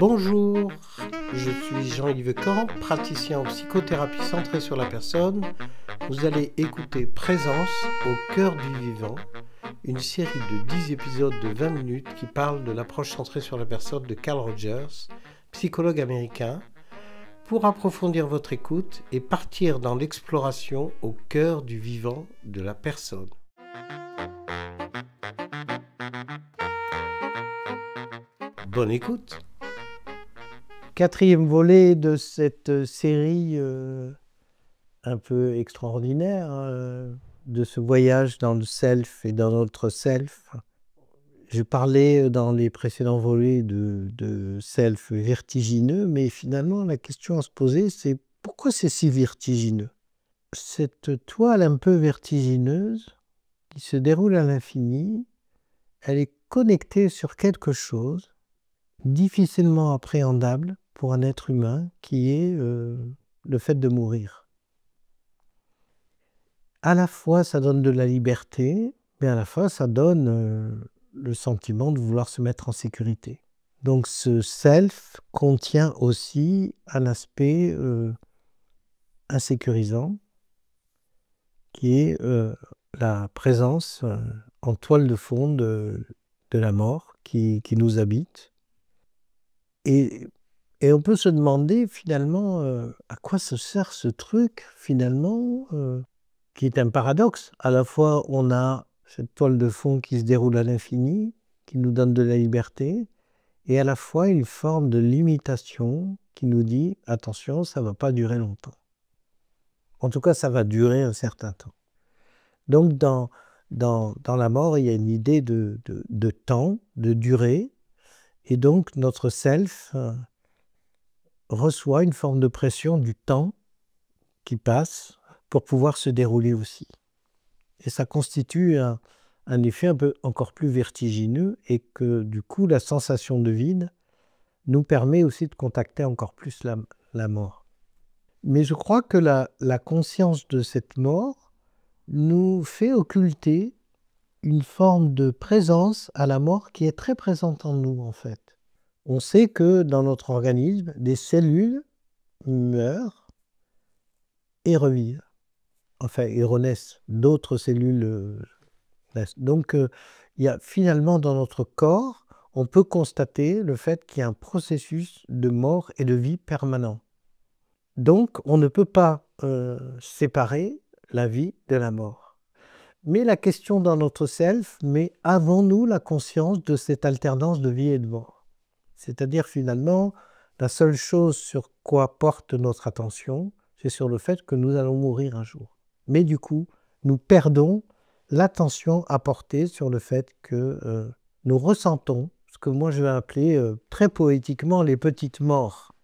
Bonjour, je suis Jean-Yves Camp, praticien en psychothérapie centrée sur la personne. Vous allez écouter Présence au cœur du vivant, une série de 10 épisodes de 20 minutes qui parlent de l'approche centrée sur la personne de Carl Rogers, psychologue américain, pour approfondir votre écoute et partir dans l'exploration au cœur du vivant de la personne. Bonne écoute. Quatrième volet de cette série un peu extraordinaire, de ce voyage dans le self et dans notre self. Je parlais dans les précédents volets de self vertigineux, mais finalement la question à se poser, c'est pourquoi c'est si vertigineux? Cette toile un peu vertigineuse qui se déroule à l'infini, elle est connectée sur quelque chose difficilement appréhendable pour un être humain, qui est le fait de mourir. À la fois, ça donne de la liberté, mais à la fois, ça donne le sentiment de vouloir se mettre en sécurité. Donc, ce self contient aussi un aspect insécurisant, qui est la présence en toile de fond de la mort qui nous habite. Et on peut se demander finalement à quoi se sert ce truc finalement qui est un paradoxe. À la fois on a cette toile de fond qui se déroule à l'infini, qui nous donne de la liberté, et à la fois une forme de limitation qui nous dit attention, ça ne va pas durer longtemps. En tout cas, ça va durer un certain temps. Donc dans la mort, il y a une idée de temps, de durée, et donc notre self reçoit une forme de pression du temps qui passe pour pouvoir se dérouler aussi. Et ça constitue un effet un peu encore plus vertigineux, et que du coup la sensation de vide nous permet aussi de contacter encore plus la mort. Mais je crois que la conscience de cette mort nous fait occulter une forme de présence à la mort qui est très présente en nous en fait. On sait que dans notre organisme, des cellules meurent et revivent, enfin, et renaissent. D'autres cellules naissent. Donc, il y a finalement dans notre corps, on peut constater le fait qu'il y a un processus de mort et de vie permanent. Donc, on ne peut pas séparer la vie de la mort. Mais la question dans notre self, mais avons-nous la conscience de cette alternance de vie et de mort? C'est-à-dire finalement, la seule chose sur quoi porte notre attention, c'est sur le fait que nous allons mourir un jour. Mais du coup, nous perdons l'attention à porter sur le fait que nous ressentons ce que moi je vais appeler très poétiquement les petites morts.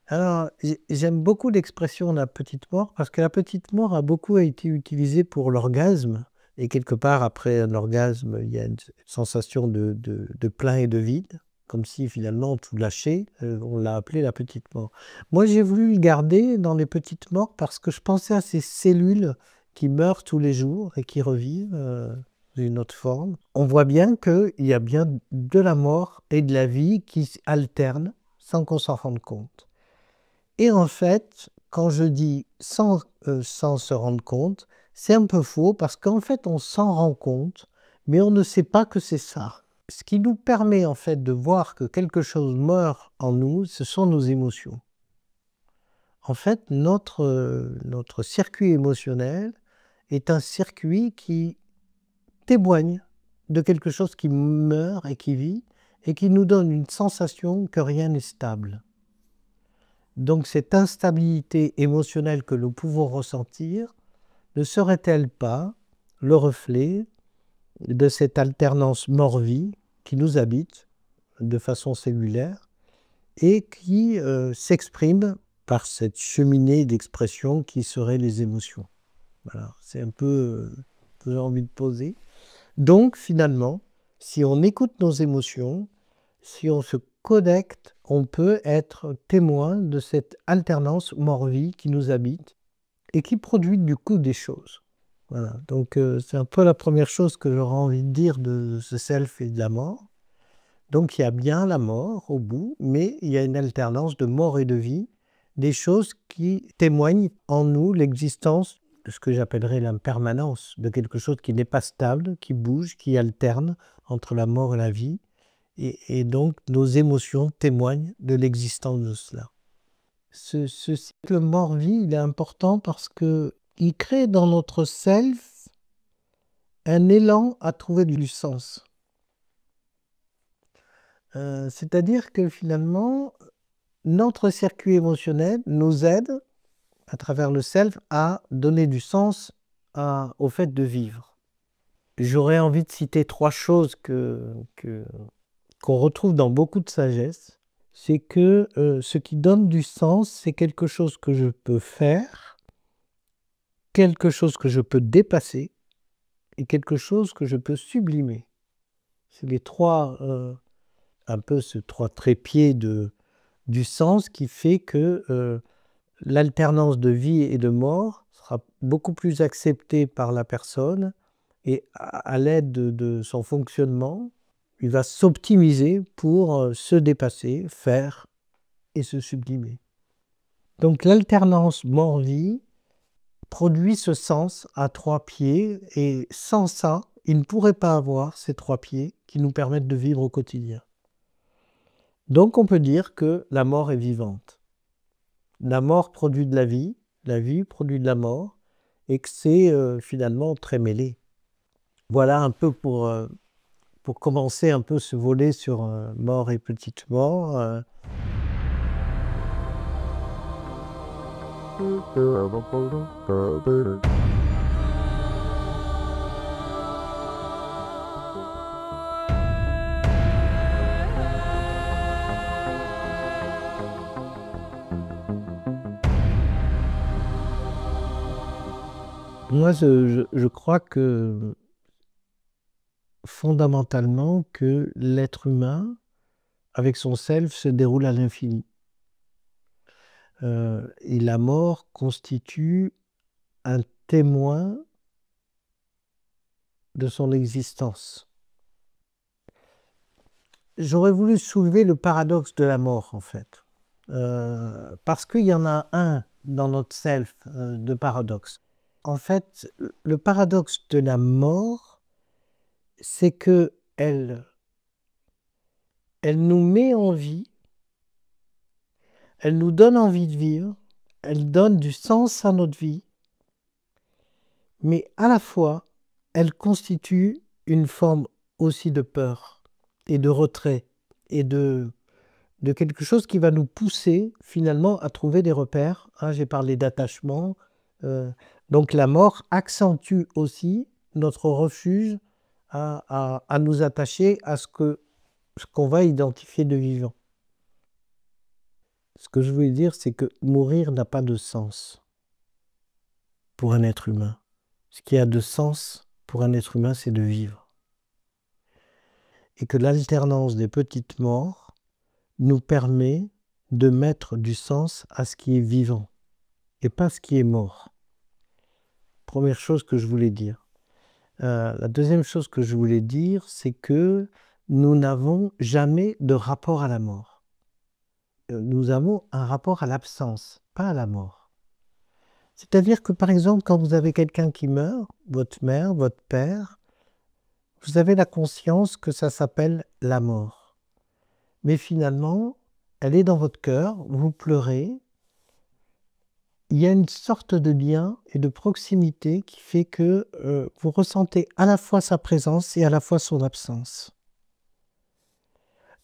Alors, j'aime beaucoup l'expression la petite mort, parce que la petite mort a beaucoup été utilisée pour l'orgasme, et quelque part après un orgasme, il y a une sensation de plein et de vide, comme si finalement tout lâchait, on l'a appelé la petite mort. Moi j'ai voulu le garder dans les petites morts parce que je pensais à ces cellules qui meurent tous les jours et qui revivent d'une autre forme. On voit bien qu'il y a bien de la mort et de la vie qui alternent sans qu'on s'en rende compte. Et en fait, quand je dis sans se rendre compte, c'est un peu faux parce qu'en fait on s'en rend compte, mais on ne sait pas que c'est ça. Ce qui nous permet en fait de voir que quelque chose meurt en nous, ce sont nos émotions. En fait, notre circuit émotionnel est un circuit qui témoigne de quelque chose qui meurt et qui vit, et qui nous donne une sensation que rien n'est stable. Donc cette instabilité émotionnelle que nous pouvons ressentir, ne serait-elle pas le reflet de cette alternance mort-vie qui nous habite de façon cellulaire et qui s'exprime par cette cheminée d'expression qui seraient les émotions. Voilà, c'est un peu ce que j'ai envie de poser. Donc finalement, si on écoute nos émotions, si on se connecte, on peut être témoin de cette alternance mort-vie qui nous habite et qui produit du coup des choses. Voilà, donc c'est un peu la première chose que j'aurais envie de dire de ce self et de la mort. Donc il y a bien la mort au bout, mais il y a une alternance de mort et de vie, des choses qui témoignent en nous l'existence de ce que j'appellerais l'impermanence, de quelque chose qui n'est pas stable, qui bouge, qui alterne entre la mort et la vie. Et donc nos émotions témoignent de l'existence de cela. Ce cycle mort-vie, il est important parce qu'il crée dans notre self un élan à trouver du sens. C'est-à-dire que finalement, notre circuit émotionnel nous aide, à travers le self, à donner du sens au fait de vivre. J'aurais envie de citer 3 choses qu'on retrouve dans beaucoup de sagesse. C'est que ce qui donne du sens, c'est quelque chose que je peux faire, quelque chose que je peux dépasser et quelque chose que je peux sublimer. C'est les 3, un peu ces 3 trépieds du sens qui fait que l'alternance de vie et de mort sera beaucoup plus acceptée par la personne et à l'aide de son fonctionnement, il va s'optimiser pour se dépasser, faire et se sublimer. Donc l'alternance mort-vie produit ce sens à 3 pieds et sans ça, il ne pourrait pas avoir ces 3 pieds qui nous permettent de vivre au quotidien. Donc on peut dire que la mort est vivante. La mort produit de la vie produit de la mort et que c'est finalement très mêlé. Voilà un peu pour commencer un peu ce volet sur mort et petite mort. Moi, je crois que fondamentalement que l'être humain, avec son self, se déroule à l'infini. Et la mort constitue un témoin de son existence. J'aurais voulu soulever le paradoxe de la mort, en fait. Parce qu'il y en a un dans notre self de paradoxe. En fait, le paradoxe de la mort, c'est que elle nous met en vie, elle nous donne envie de vivre, elle donne du sens à notre vie, mais à la fois, elle constitue une forme aussi de peur et de retrait et de quelque chose qui va nous pousser finalement à trouver des repères. J'ai parlé d'attachement. Donc la mort accentue aussi notre refuge à nous attacher à ce qu'on va identifier de vivant. Ce que je voulais dire, c'est que mourir n'a pas de sens pour un être humain. Ce qui a de sens pour un être humain, c'est de vivre. Et que l'alternance des petites morts nous permet de mettre du sens à ce qui est vivant et pas ce qui est mort. Première chose que je voulais dire. La deuxième chose que je voulais dire, c'est que nous n'avons jamais de rapport à la mort. Nous avons un rapport à l'absence, pas à la mort. C'est-à-dire que, par exemple, quand vous avez quelqu'un qui meurt, votre mère, votre père, vous avez la conscience que ça s'appelle la mort. Mais finalement, elle est dans votre cœur, vous pleurez. Il y a une sorte de lien et de proximité qui fait que vous ressentez à la fois sa présence et à la fois son absence.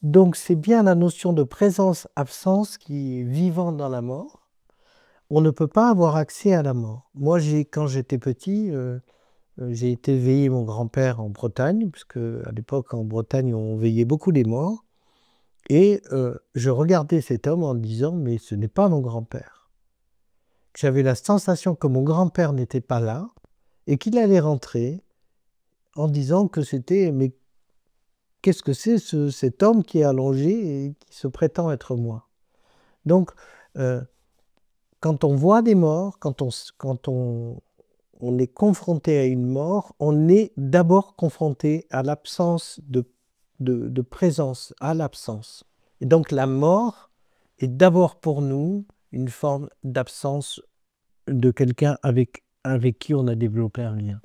Donc c'est bien la notion de présence-absence qui est vivante dans la mort. On ne peut pas avoir accès à la mort. Moi, quand j'étais petit, j'ai été veiller mon grand-père en Bretagne, puisque à l'époque en Bretagne, on veillait beaucoup les morts. Et je regardais cet homme en disant, mais ce n'est pas mon grand-père. J'avais la sensation que mon grand-père n'était pas là et qu'il allait rentrer en disant que c'était, mais qu'est-ce que c'est cet homme qui est allongé et qui se prétend être moi? Donc, quand on voit des morts, quand on est confronté à une mort, on est d'abord confronté à l'absence de de présence à l'absence. Et donc la mort est d'abord pour nous une forme d'absence de quelqu'un avec qui on a développé un lien.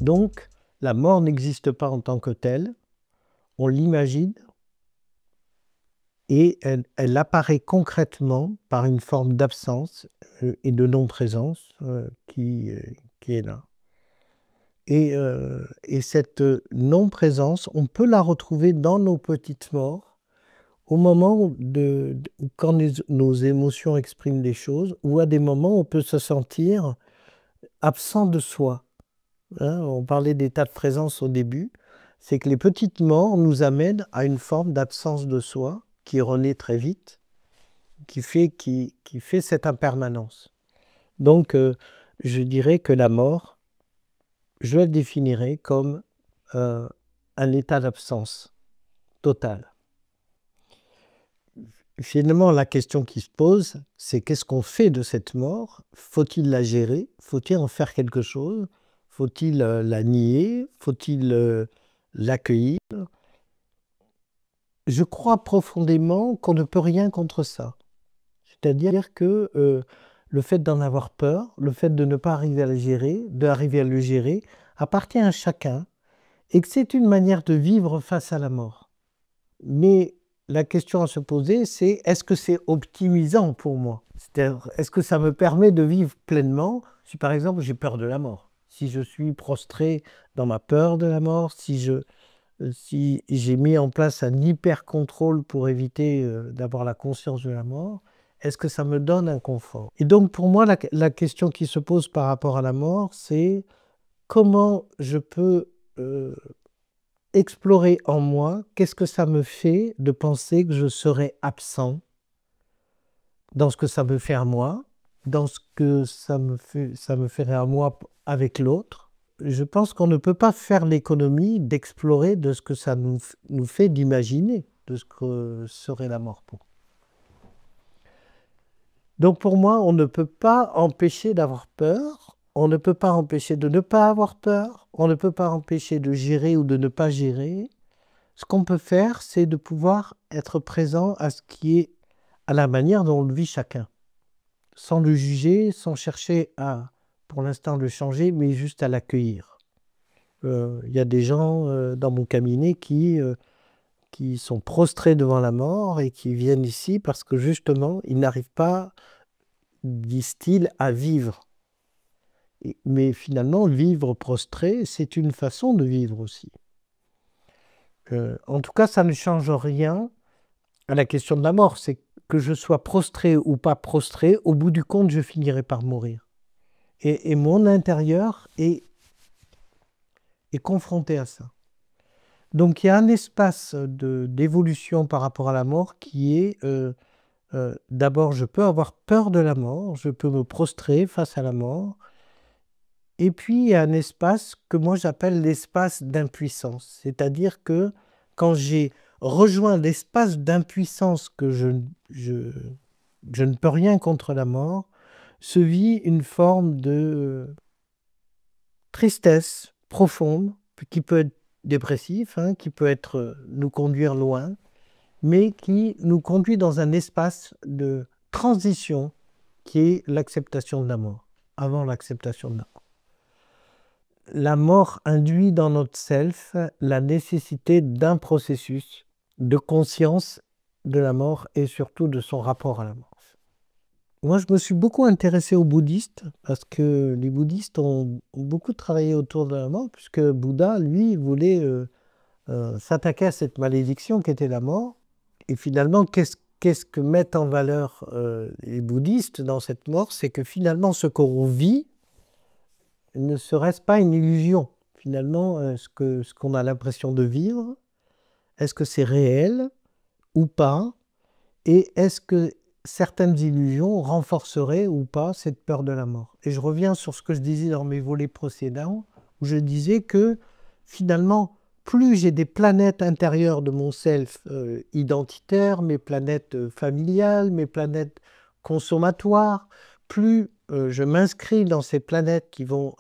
Donc, la mort n'existe pas en tant que telle, on l'imagine et elle apparaît concrètement par une forme d'absence et de non-présence qui est là. Et cette non-présence, on peut la retrouver dans nos petites morts au moment où quand nos émotions expriment des choses, ou à des moments où on peut se sentir absent de soi. Hein, on parlait d'état de présence au début, c'est que les petites morts nous amènent à une forme d'absence de soi qui renaît très vite, qui fait cette impermanence. Donc, je dirais que la mort, je la définirais comme un état d'absence totale. Finalement, la question qui se pose, c'est qu'est-ce qu'on fait de cette mort? Faut-il la gérer? Faut-il en faire quelque chose? Faut-il la nier? Faut-il l'accueillir? Je crois profondément qu'on ne peut rien contre ça. C'est-à-dire que le fait d'en avoir peur, le fait de ne pas arriver à le gérer, appartient à chacun et que c'est une manière de vivre face à la mort. Mais la question à se poser, c'est est-ce que c'est optimisant pour moi? C'est-à-dire, est-ce que ça me permet de vivre pleinement si par exemple j'ai peur de la mort? Si je suis prostré dans ma peur de la mort, si j'ai mis en place un hyper-contrôle pour éviter d'avoir la conscience de la mort, est-ce que ça me donne un confort? Et donc pour moi, la question qui se pose par rapport à la mort, c'est comment je peux explorer en moi, qu'est-ce que ça me fait de penser que je serai absent dans ce que ça me fait à moi, dans ce que ça me ferait à moi avec l'autre. Je pense qu'on ne peut pas faire l'économie d'explorer de ce que ça nous fait d'imaginer de ce que serait la mort pour. Donc pour moi, on ne peut pas empêcher d'avoir peur, on ne peut pas empêcher de ne pas avoir peur, on ne peut pas empêcher de gérer ou de ne pas gérer. Ce qu'on peut faire, c'est de pouvoir être présent à ce qui est à la manière dont on le vit chacun, sans le juger, sans chercher à, pour l'instant, le changer, mais juste à l'accueillir. Il y a des gens dans mon cabinet qui sont prostrés devant la mort et qui viennent ici parce que justement, ils n'arrivent pas, disent-ils, à vivre. Mais finalement, vivre prostré, c'est une façon de vivre aussi. En tout cas, ça ne change rien à la question de la mort. C'est que je sois prostré ou pas prostré, au bout du compte, je finirai par mourir. Et mon intérieur est confronté à ça. Donc il y a un espace d'évolution par rapport à la mort qui est, d'abord, je peux avoir peur de la mort, je peux me prostrer face à la mort. Et puis il y a un espace que moi j'appelle l'espace d'impuissance. C'est-à-dire que quand j'ai rejoint l'espace d'impuissance que je ne peux rien contre la mort, se vit une forme de tristesse profonde, qui peut être dépressif, hein, qui peut nous conduire loin, mais qui nous conduit dans un espace de transition qui est l'acceptation de la mort, avant l'acceptation de la mort. La mort induit dans notre self la nécessité d'un processus de conscience de la mort et surtout de son rapport à la mort. Moi, je me suis beaucoup intéressé aux bouddhistes parce que les bouddhistes ont beaucoup travaillé autour de la mort puisque Bouddha, lui, voulait s'attaquer à cette malédiction qui était la mort. Et finalement, qu'est-ce que mettent en valeur les bouddhistes dans cette mort? C'est que finalement, ce qu'on vit ne serait-ce pas une illusion? Finalement, ce qu'on a l'impression de vivre, est-ce que c'est réel ou pas? Et est-ce que certaines illusions renforceraient ou pas cette peur de la mort? Et je reviens sur ce que je disais dans mes volets précédents, où je disais que finalement, plus j'ai des planètes intérieures de mon self identitaire, mes planètes familiales, mes planètes consommatoires, plus je m'inscris dans ces planètes qui vont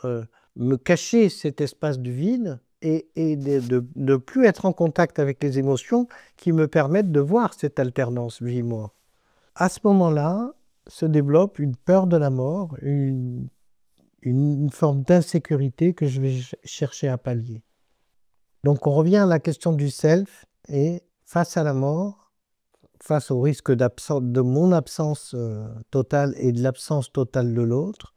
me cacher cet espace du vide et de ne plus être en contact avec les émotions qui me permettent de voir cette alternance vie-mort. À ce moment-là, se développe une peur de la mort, une forme d'insécurité que je vais chercher à pallier. Donc on revient à la question du self et face à la mort, face au risque de mon absence totale et de l'absence totale de l'autre,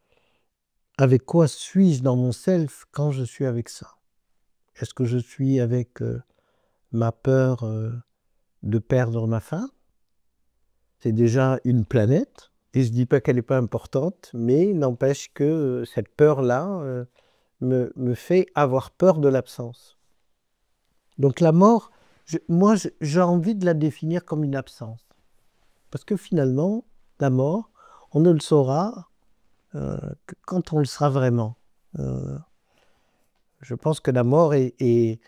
avec quoi suis-je dans mon self quand je suis avec ça? Est-ce que je suis avec ma peur de perdre ma femme? C'est déjà une planète, et je ne dis pas qu'elle n'est pas importante, mais n'empêche que cette peur-là me fait avoir peur de l'absence. Donc la mort, moi j'ai envie de la définir comme une absence. Parce que finalement, la mort, on ne le saura que quand on le sera vraiment. Je pense que la mort est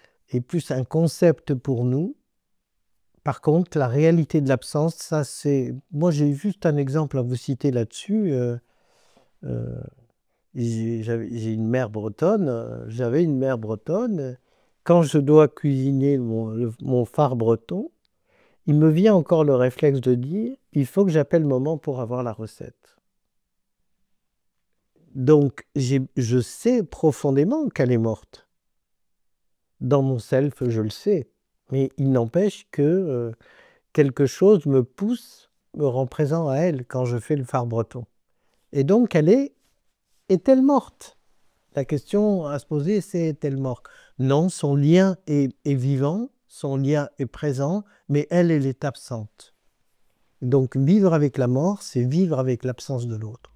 plus un concept pour nous. Par contre, la réalité de l'absence, ça c'est... Moi j'ai juste un exemple à vous citer là-dessus. J'ai une mère bretonne, j'avais une mère bretonne. Quand je dois cuisiner mon phare breton, il me vient encore le réflexe de dire « il faut que j'appelle maman pour avoir la recette ». Donc, je sais profondément qu'elle est morte. Dans mon self, je le sais. Mais il n'empêche que quelque chose me pousse, me rend présent à elle quand je fais le phare breton. Et donc, est-elle morte? La question à se poser, c'est est-elle morte? Non, son lien est vivant, son lien est présent, mais elle est absente. Donc vivre avec la mort, c'est vivre avec l'absence de l'autre.